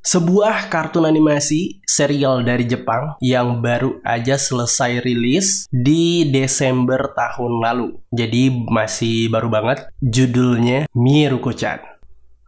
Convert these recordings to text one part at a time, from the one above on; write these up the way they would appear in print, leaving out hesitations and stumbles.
Sebuah kartun animasi serial dari Jepang yang baru aja selesai rilis di Desember tahun lalu. Jadi masih baru banget. Judulnya Miruko-chan.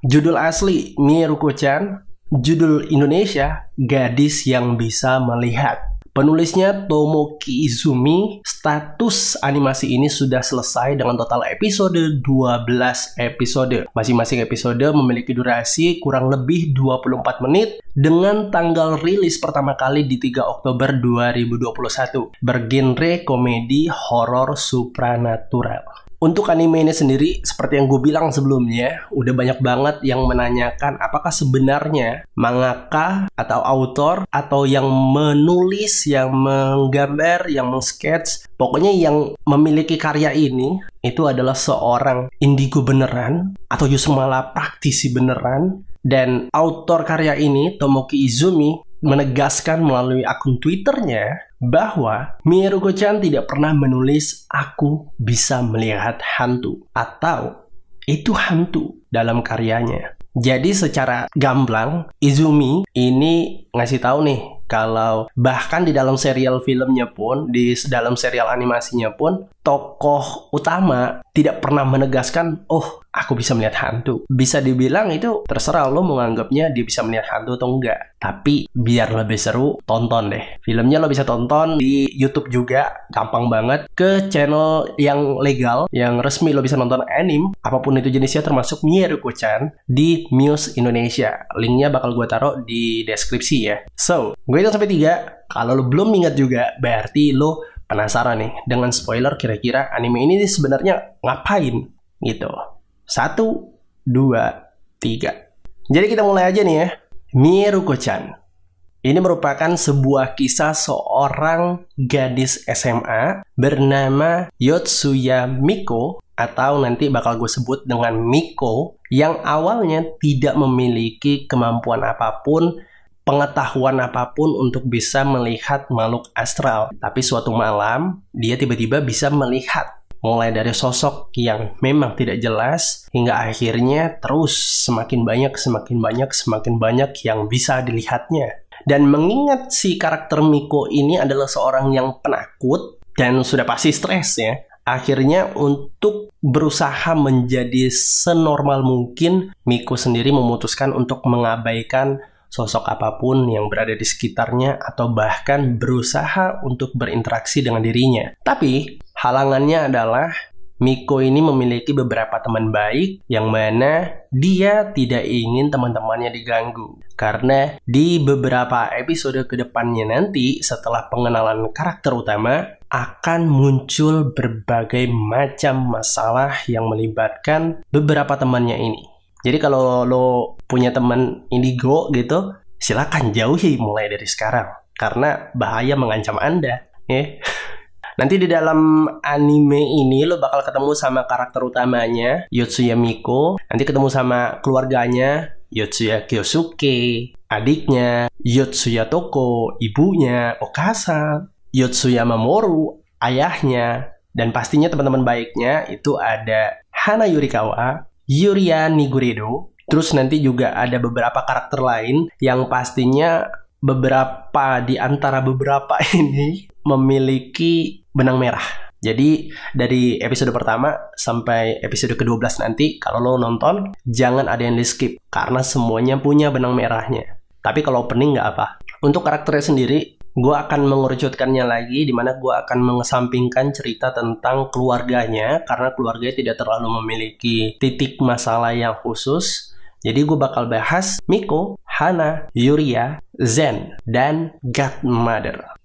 Judul asli Miruko-chan, judul Indonesia Gadis yang Bisa Melihat. Penulisnya Tomoki Izumi. Status animasi ini sudah selesai dengan total episode 12 episode. Masing-masing episode memiliki durasi kurang lebih 24 menit dengan tanggal rilis pertama kali di 3 Oktober 2021. Bergenre komedi horor supranatural. Untuk anime ini sendiri, seperti yang gue bilang sebelumnya, udah banyak banget yang menanyakan apakah sebenarnya mangaka atau autor atau yang menulis, yang menggambar, yang meng-sketch, pokoknya yang memiliki karya ini itu adalah seorang indigo beneran atau justru malah praktisi beneran. Dan autor karya ini, Tomoki Izumi, menegaskan melalui akun Twitternya bahwa Miruko-chan tidak pernah menulis "aku bisa melihat hantu" atau "itu hantu" dalam karyanya. Jadi secara gamblang, Izumi ini ngasih tahu nih kalau bahkan di dalam serial filmnya pun, di dalam serial animasinya pun, tokoh utama tidak pernah menegaskan, "Oh, aku bisa melihat hantu." Bisa dibilang itu terserah lo mau nganggapnya dia bisa melihat hantu atau enggak. Tapi biar lebih seru, tonton deh. Filmnya lo bisa tonton di YouTube juga, gampang banget. Ke channel yang legal, yang resmi lo bisa nonton anime, apapun itu jenisnya termasuk Miruko-chan, di Muse Indonesia. Linknya bakal gue taruh di deskripsi ya. So, gue hitung sampai 3. Kalau lo belum ingat juga, berarti lo penasaran nih dengan spoiler kira-kira anime ini sebenarnya ngapain gitu. 1, 2, 3. Jadi kita mulai aja nih ya. Miruko-chan. Ini merupakan sebuah kisah seorang gadis SMA bernama Yotsuya Miko, atau nanti bakal gue sebut dengan Miko, yang awalnya tidak memiliki kemampuan apapun, pengetahuan apapun untuk bisa melihat makhluk astral. Tapi suatu malam, dia tiba-tiba bisa melihat. Mulai dari sosok yang memang tidak jelas, hingga akhirnya terus semakin banyak yang bisa dilihatnya. Dan mengingat si karakter Miko ini adalah seorang yang penakut, dan sudah pasti stres ya, akhirnya untuk berusaha menjadi senormal mungkin, Miko sendiri memutuskan untuk mengabaikan sosok apapun yang berada di sekitarnya atau bahkan berusaha untuk berinteraksi dengan dirinya. Tapi halangannya adalah Miko ini memiliki beberapa teman baik yang mana dia tidak ingin teman-temannya diganggu. Karena di beberapa episode kedepannya nanti setelah pengenalan karakter utama akan muncul berbagai macam masalah yang melibatkan beberapa temannya ini. Jadi kalau lo punya teman indigo gitu, silakan jauhi mulai dari sekarang. Karena bahaya mengancam Anda. Nanti di dalam anime ini lo bakal ketemu sama karakter utamanya, Yotsuya Miko. Nanti ketemu sama keluarganya, Yotsuya Kyosuke, adiknya, Yotsuya Toko, ibunya, Okasa, Yotsuya Mamoru, ayahnya. Dan pastinya teman-teman baiknya itu ada Hana Yurikawa, Yuria Niguredo. Terus nanti juga ada beberapa karakter lain yang pastinya beberapa di antara beberapa ini memiliki benang merah. Jadi dari episode pertama sampai episode ke-12 nanti kalau lo nonton jangan ada yang di skip karena semuanya punya benang merahnya. Tapi kalau opening nggak apa. Untuk karakternya sendiri, gue akan mengerucutkannya lagi, di mana gue akan mengesampingkan cerita tentang keluarganya karena keluarganya tidak terlalu memiliki titik masalah yang khusus. Jadi gue bakal bahas Miko, Hana, Yuria, Zen, dan Godmother.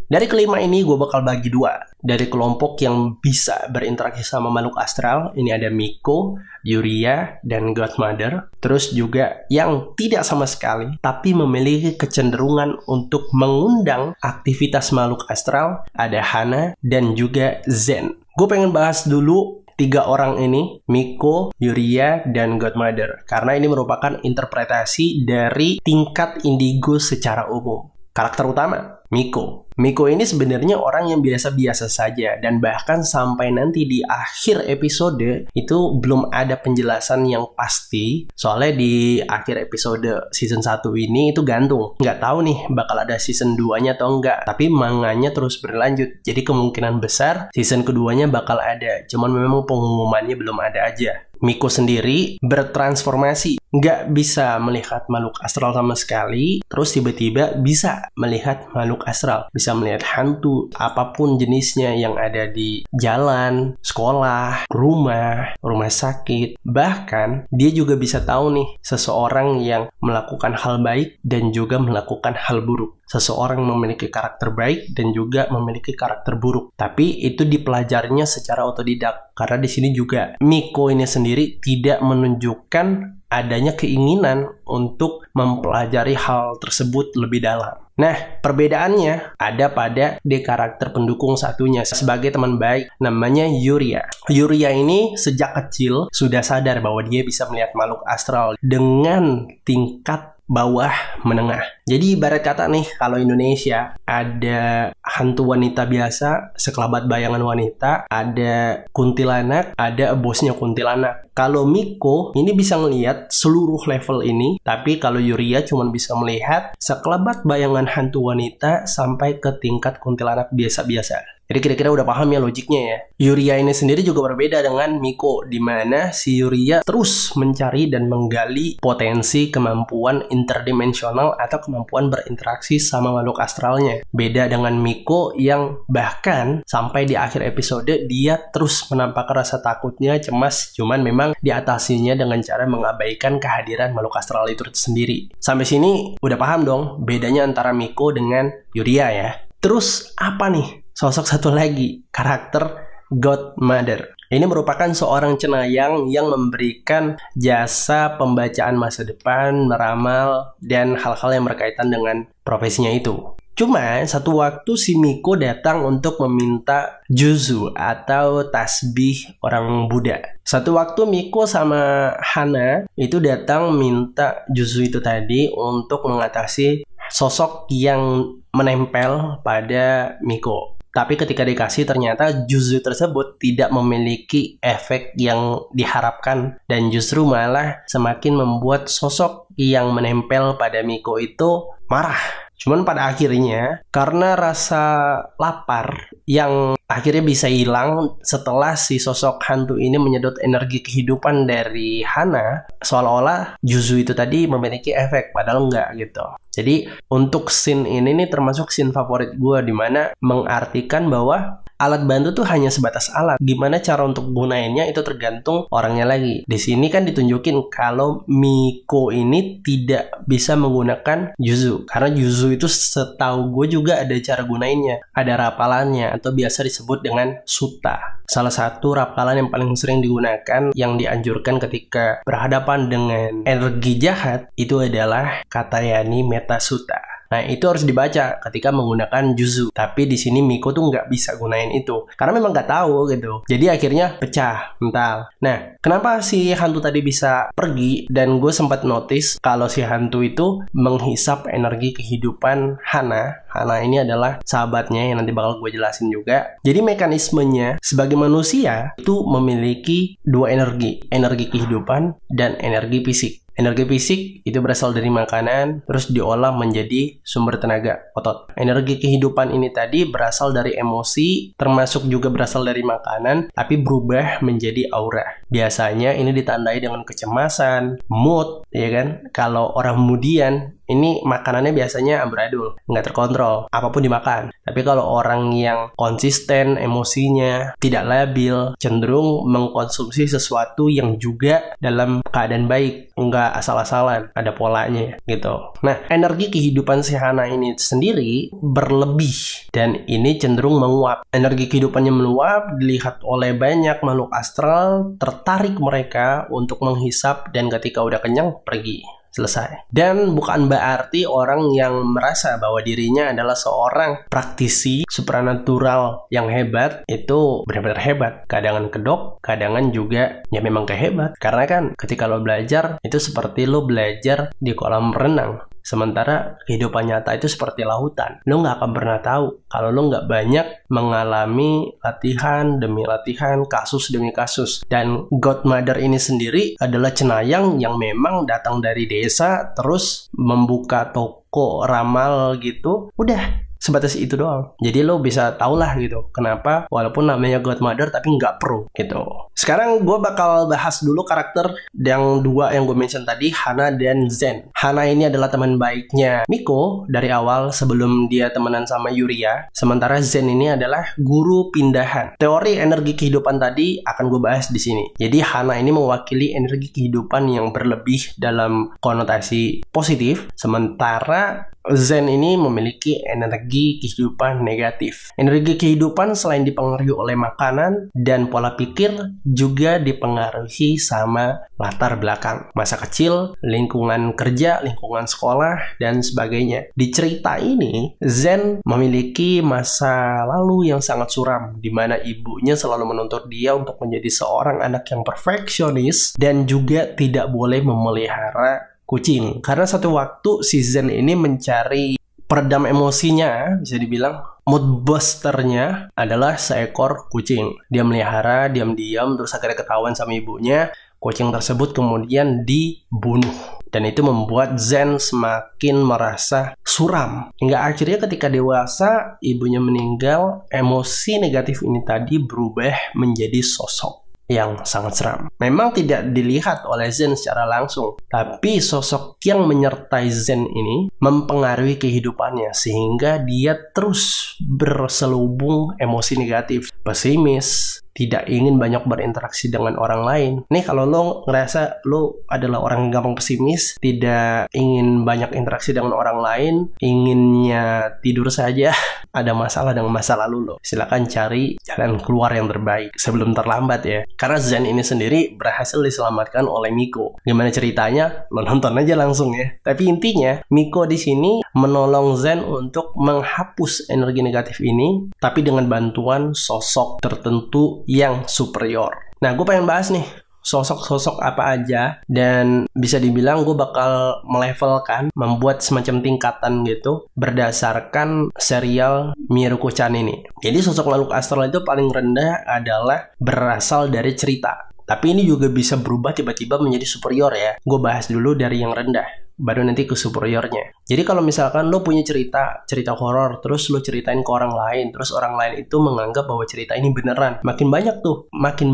Dari kelima ini gue bakal bagi dua. Dari kelompok yang bisa berinteraksi sama makhluk astral, ini ada Miko, Yuria, dan Godmother. Terus juga yang tidak sama sekali, tapi memiliki kecenderungan untuk mengundang aktivitas makhluk astral, ada Hana dan juga Zen. Gue pengen bahas dulu 3 orang ini, Miko, Yuria, dan Godmother. Karena ini merupakan interpretasi dari tingkat indigo secara umum. Karakter utama, Miko. Miko ini sebenarnya orang yang biasa-biasa saja, dan bahkan sampai nanti di akhir episode itu belum ada penjelasan yang pasti. Soalnya di akhir episode season 1 ini itu gantung. Nggak tahu nih bakal ada season 2-nya atau enggak. Tapi manganya terus berlanjut. Jadi kemungkinan besar season keduanya bakal ada. Cuman memang pengumumannya belum ada aja. Miko sendiri bertransformasi, nggak bisa melihat makhluk astral sama sekali, terus tiba-tiba bisa melihat makhluk astral, bisa melihat hantu, apapun jenisnya yang ada di jalan, sekolah, rumah sakit. Bahkan dia juga bisa tahu nih seseorang yang melakukan hal baik dan juga melakukan hal buruk. Seseorang memiliki karakter baik dan juga memiliki karakter buruk. Tapi itu dipelajarinya secara otodidak. Karena di sini juga Miko ini sendiri tidak menunjukkan adanya keinginan untuk mempelajari hal tersebut lebih dalam. Nah, perbedaannya ada pada di karakter pendukung satunya sebagai teman baik, namanya Yuria. Yuria ini sejak kecil sudah sadar bahwa dia bisa melihat makhluk astral dengan tingkat bawah menengah. Jadi ibarat kata nih, kalau Indonesia ada hantu wanita biasa, sekelabat bayangan wanita, ada kuntilanak, ada bosnya kuntilanak. Kalau Miko ini bisa melihat seluruh level ini, tapi kalau Yuria cuma bisa melihat sekelabat bayangan hantu wanita sampai ke tingkat kuntilanak biasa-biasa. Jadi kira-kira udah paham ya logiknya ya. Yuria ini sendiri juga berbeda dengan Miko, di mana si Yuria terus mencari dan menggali potensi kemampuan interdimensional atau kemampuan berinteraksi sama makhluk astralnya. Beda dengan Miko yang bahkan sampai di akhir episode dia terus menampakkan rasa takutnya, cemas, cuman memang diatasinya dengan cara mengabaikan kehadiran makhluk astral itu sendiri. Sampai sini udah paham dong bedanya antara Miko dengan Yuria ya. Terus apa nih? Sosok satu lagi, karakter Godmother. Ini merupakan seorang cenayang yang memberikan jasa pembacaan masa depan, meramal, dan hal-hal yang berkaitan dengan profesinya itu. Cuma satu waktu si Miko datang untuk meminta juzu atau tasbih orang Buddha. Satu waktu Miko sama Hana itu datang minta juzu itu tadi untuk mengatasi sosok yang menempel pada Miko. Tapi ketika dikasih ternyata juzu tersebut tidak memiliki efek yang diharapkan dan justru malah semakin membuat sosok yang menempel pada Miko itu marah. Cuman pada akhirnya karena rasa lapar yang akhirnya bisa hilang setelah si sosok hantu ini menyedot energi kehidupan dari Hana, seolah-olah juzu itu tadi memiliki efek, padahal enggak gitu. Jadi untuk scene ini nih termasuk scene favorit gue, dimana mengartikan bahwa alat bantu tuh hanya sebatas alat. Gimana cara untuk gunainnya itu tergantung orangnya lagi. Di sini kan ditunjukin kalau Miko ini tidak bisa menggunakan juzu. Karena juzu itu setahu gue juga ada cara gunainnya. Ada rapalannya atau biasa disebut dengan sutta. Salah satu rapalan yang paling sering digunakan yang dianjurkan ketika berhadapan dengan energi jahat itu adalah Katayani Metta Sutta. Nah, itu harus dibaca ketika menggunakan juzu. Tapi di sini Miko tuh nggak bisa gunain itu. Karena memang nggak tahu gitu. Jadi akhirnya pecah mental. Nah, kenapa si hantu tadi bisa pergi? Dan gue sempat notice kalau si hantu itu menghisap energi kehidupan Hana. Hana ini adalah sahabatnya yang nanti bakal gue jelasin juga. Jadi mekanismenya sebagai manusia itu memiliki dua energi. Energi kehidupan dan energi fisik. Energi fisik itu berasal dari makanan, terus diolah menjadi sumber tenaga otot. Energi kehidupan ini tadi berasal dari emosi, termasuk juga berasal dari makanan, tapi berubah menjadi aura. Biasanya ini ditandai dengan kecemasan, mood, ya kan? Kalau orang kemudian ini makanannya biasanya amburadul, nggak terkontrol, apapun dimakan. Tapi kalau orang yang konsisten emosinya, tidak labil, cenderung mengkonsumsi sesuatu yang juga dalam keadaan baik, nggak asal-asalan, ada polanya gitu. Nah, energi kehidupan si Hana ini sendiri berlebih dan ini cenderung menguap. Energi kehidupannya meluap, dilihat oleh banyak makhluk astral, tertarik mereka untuk menghisap dan ketika udah kenyang pergi. Selesai. Dan bukan berarti orang yang merasa bahwa dirinya adalah seorang praktisi supranatural yang hebat itu benar-benar hebat. Kadangan kedok, kadangan juga ya memang kehebat. Karena kan ketika lo belajar itu seperti lo belajar di kolam renang. Sementara kehidupan nyata itu seperti lautan. Lo nggak akan pernah tahu kalau lo nggak banyak mengalami latihan demi latihan, kasus demi kasus. Dan Godmother ini sendiri adalah cenayang yang memang datang dari desa, terus membuka toko ramal gitu. Udah, sebatas itu doang. Jadi lo bisa tau lah gitu kenapa walaupun namanya Godmother tapi nggak pro gitu. Sekarang gue bakal bahas dulu karakter yang dua yang gue mention tadi, Hana dan Zen. Hana ini adalah teman baiknya Miko dari awal sebelum dia temenan sama Yuria. Sementara Zen ini adalah guru pindahan. Teori energi kehidupan tadi akan gue bahas di sini. Jadi Hana ini mewakili energi kehidupan yang berlebih dalam konotasi positif, sementara Zen ini memiliki energi kehidupan negatif. Energi kehidupan selain dipengaruhi oleh makanan dan pola pikir, juga dipengaruhi sama latar belakang, masa kecil, lingkungan kerja, lingkungan sekolah, dan sebagainya. Di cerita ini, Zen memiliki masa lalu yang sangat suram, di mana ibunya selalu menuntut dia untuk menjadi seorang anak yang perfeksionis dan juga tidak boleh memelihara kucing. Karena satu waktu si Zen ini mencari peredam emosinya, bisa dibilang mood busternya adalah seekor kucing. Dia melihara diam-diam, terus akhirnya ketahuan sama ibunya. Kucing tersebut kemudian dibunuh. Dan itu membuat Zen semakin merasa suram. Hingga akhirnya ketika dewasa, ibunya meninggal, emosi negatif ini tadi berubah menjadi sosok yang sangat seram. Memang tidak dilihat oleh Zen secara langsung, tapi sosok yang menyertai Zen ini mempengaruhi kehidupannya sehingga dia terus berselubung emosi negatif, pesimis, tidak ingin banyak berinteraksi dengan orang lain. Nih kalau lo ngerasa lo adalah orang yang gampang pesimis, tidak ingin banyak interaksi dengan orang lain, inginnya tidur saja, ada masalah dengan masa lalu lo, silakan cari jalan keluar yang terbaik sebelum terlambat ya. Karena Zen ini sendiri berhasil diselamatkan oleh Miko. Gimana ceritanya? Lo nonton aja langsung ya. Tapi intinya Miko di sini menolong Zen untuk menghapus energi negatif ini, tapi dengan bantuan sosok tertentu yang superior. Nah, gue pengen bahas nih sosok-sosok apa aja, dan bisa dibilang gue bakal melevelkan, membuat semacam tingkatan gitu berdasarkan serial Miruko-chan ini. Jadi sosok makhluk astral itu paling rendah adalah berasal dari cerita. Tapi ini juga bisa berubah tiba-tiba menjadi superior ya. Gue bahas dulu dari yang rendah, baru nanti ke superiornya. Jadi kalau misalkan lo punya cerita horor, terus lo ceritain ke orang lain, terus orang lain itu menganggap bahwa cerita ini beneran, makin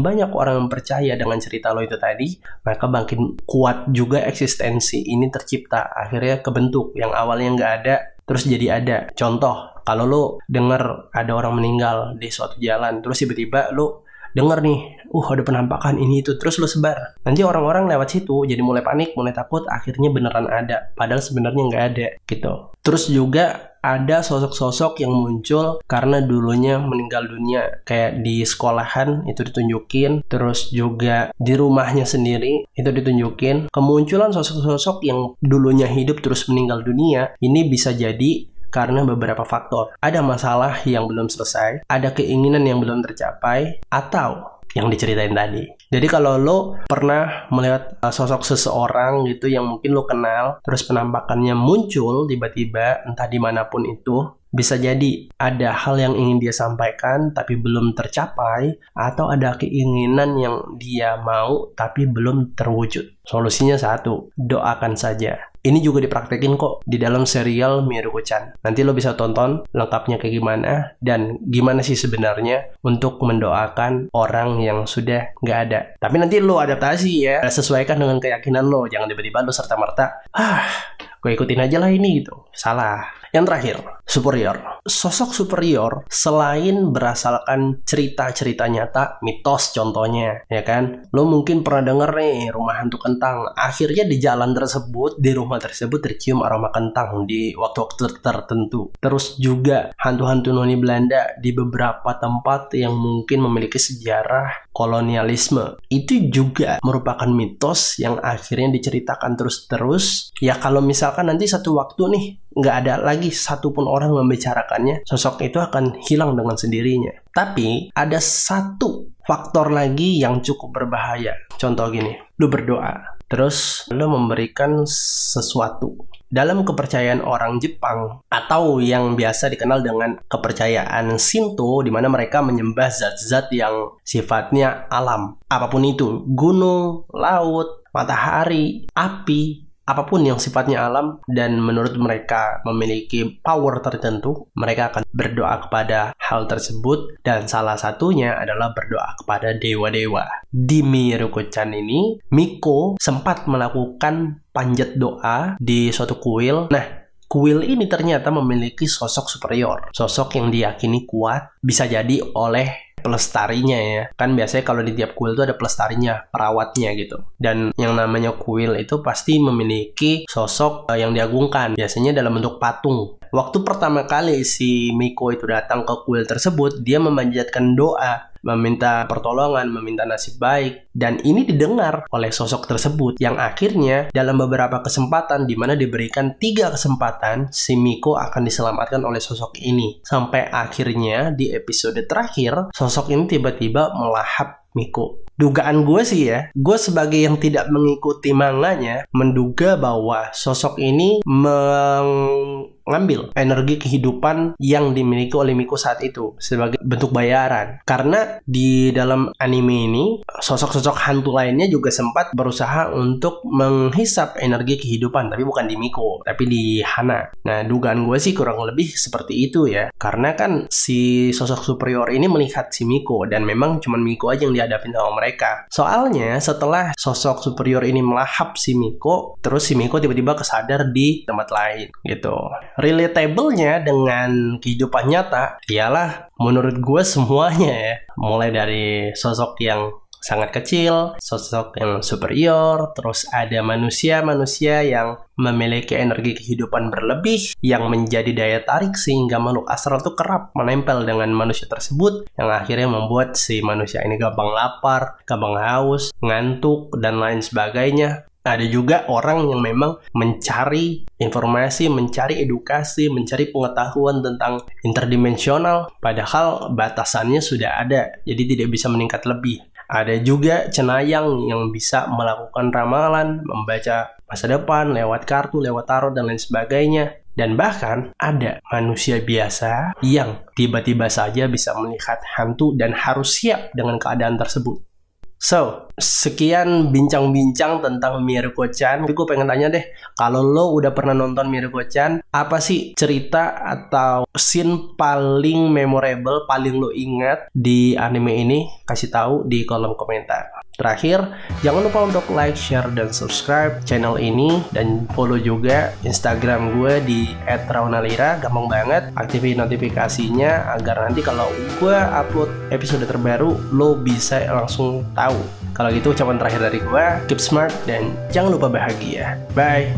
banyak orang yang percaya dengan cerita lo itu tadi, maka makin kuat juga eksistensi ini tercipta. Akhirnya kebentuk yang awalnya nggak ada, terus jadi ada. Contoh, kalau lo dengar ada orang meninggal di suatu jalan, terus tiba-tiba lo dengar nih, ada penampakan ini itu, terus lo sebar. Nanti orang-orang lewat situ jadi mulai panik, mulai takut, akhirnya beneran ada, padahal sebenarnya nggak ada gitu. Terus juga ada sosok-sosok yang muncul karena dulunya meninggal dunia, kayak di sekolahan itu ditunjukin, terus juga di rumahnya sendiri itu ditunjukin. Kemunculan sosok-sosok yang dulunya hidup terus meninggal dunia ini bisa jadi karena beberapa faktor. Ada masalah yang belum selesai, ada keinginan yang belum tercapai, atau yang diceritain tadi. Jadi kalau lo pernah melihat sosok seseorang gitu yang mungkin lo kenal, terus penampakannya muncul tiba-tiba entah dimanapun itu, bisa jadi ada hal yang ingin dia sampaikan tapi belum tercapai, atau ada keinginan yang dia mau tapi belum terwujud. Solusinya satu, doakan saja. Ini juga dipraktekin kok di dalam serial Miruko-chan. Nanti lo bisa tonton lengkapnya kayak gimana, dan gimana sih sebenarnya untuk mendoakan orang yang sudah nggak ada. Tapi nanti lo adaptasi ya, sesuaikan dengan keyakinan lo. Jangan tiba-tiba lo serta-merta, gue ikutin aja lah ini gitu. Salah. Yang terakhir, superior. Sosok superior selain berasalkan cerita-cerita nyata, mitos contohnya, ya kan? Lo mungkin pernah denger nih rumah hantu kentang. Akhirnya di jalan tersebut, di rumah tersebut tercium aroma kentang di waktu-waktu tertentu. Terus juga hantu-hantu noni Belanda di beberapa tempat yang mungkin memiliki sejarah kolonialisme. Itu juga merupakan mitos yang akhirnya diceritakan terus-terus. Ya kalau misalkan nanti satu waktu nih nggak ada lagi satupun orang membicarakannya, sosok itu akan hilang dengan sendirinya. Tapi ada satu faktor lagi yang cukup berbahaya. Contoh gini, lu berdoa, terus lu memberikan sesuatu, Dalam kepercayaan orang Jepang atau yang biasa dikenal dengan kepercayaan Shinto, di mana mereka menyembah zat-zat yang sifatnya alam. Apapun itu, gunung, laut, matahari, api, apapun yang sifatnya alam dan menurut mereka memiliki power tertentu, mereka akan berdoa kepada hal tersebut dan salah satunya adalah berdoa kepada dewa-dewa. Di Miruko-chan ini, Miko sempat melakukan panjat doa di suatu kuil. Nah, kuil ini ternyata memiliki sosok superior, sosok yang diyakini kuat, bisa jadi oleh pelestarinya ya. Kan biasanya kalau di tiap kuil itu ada pelestarinya, perawatnya gitu. Dan yang namanya kuil itu pasti memiliki sosok yang diagungkan, biasanya dalam bentuk patung. Waktu pertama kali si Miko itu datang ke kuil tersebut, dia memanjatkan doa, meminta pertolongan, meminta nasib baik, dan ini didengar oleh sosok tersebut yang akhirnya dalam beberapa kesempatan di mana diberikan 3 kesempatan, si Miko akan diselamatkan oleh sosok ini. Sampai akhirnya di episode terakhir, sosok ini tiba-tiba melahap Miko. Dugaan gue sih ya, gue sebagai yang tidak mengikuti manganya, menduga bahwa sosok ini mengambil energi kehidupan yang dimiliki oleh Miko saat itu sebagai bentuk bayaran. Karena di dalam anime ini, sosok-sosok hantu lainnya juga sempat berusaha untuk menghisap energi kehidupan, tapi bukan di Miko, tapi di Hana. Nah, dugaan gue sih kurang lebih seperti itu ya. Karena kan si sosok superior ini melihat si Miko, dan memang cuma Miko aja yang dihadapin sama mereka. Soalnya setelah sosok superior ini melahap si Miko, terus si Miko tiba-tiba kesadar di tempat lain gitu. Relatable-nya dengan kehidupan nyata ialah menurut gue semuanya ya. Mulai dari sosok yang sangat kecil, sosok yang superior, terus ada manusia-manusia yang memiliki energi kehidupan berlebih yang menjadi daya tarik sehingga makhluk astral itu kerap menempel dengan manusia tersebut yang akhirnya membuat si manusia ini gampang lapar, gampang haus, ngantuk, dan lain sebagainya. Ada juga orang yang memang mencari informasi, mencari edukasi, mencari pengetahuan tentang interdimensional, padahal batasannya sudah ada, jadi tidak bisa meningkat lebih. Ada juga cenayang yang bisa melakukan ramalan, membaca masa depan lewat kartu, lewat tarot, dan lain sebagainya. Dan bahkan ada manusia biasa yang tiba-tiba saja bisa melihat hantu dan harus siap dengan keadaan tersebut. So, sekian bincang-bincang tentang Miruko-chan. Tapi gue pengen tanya deh, kalau lo udah pernah nonton Miruko-chan, apa sih cerita atau scene paling memorable, paling lo ingat di anime ini? Kasih tahu di kolom komentar. Terakhir, jangan lupa untuk like, share, dan subscribe channel ini. Dan follow juga Instagram gue di @raunalira. Gampang banget, aktifin notifikasinya agar nanti kalau gue upload episode terbaru, lo bisa langsung tahu. Kalau gitu, ucapan terakhir dari gue, keep smart dan jangan lupa bahagia. Bye!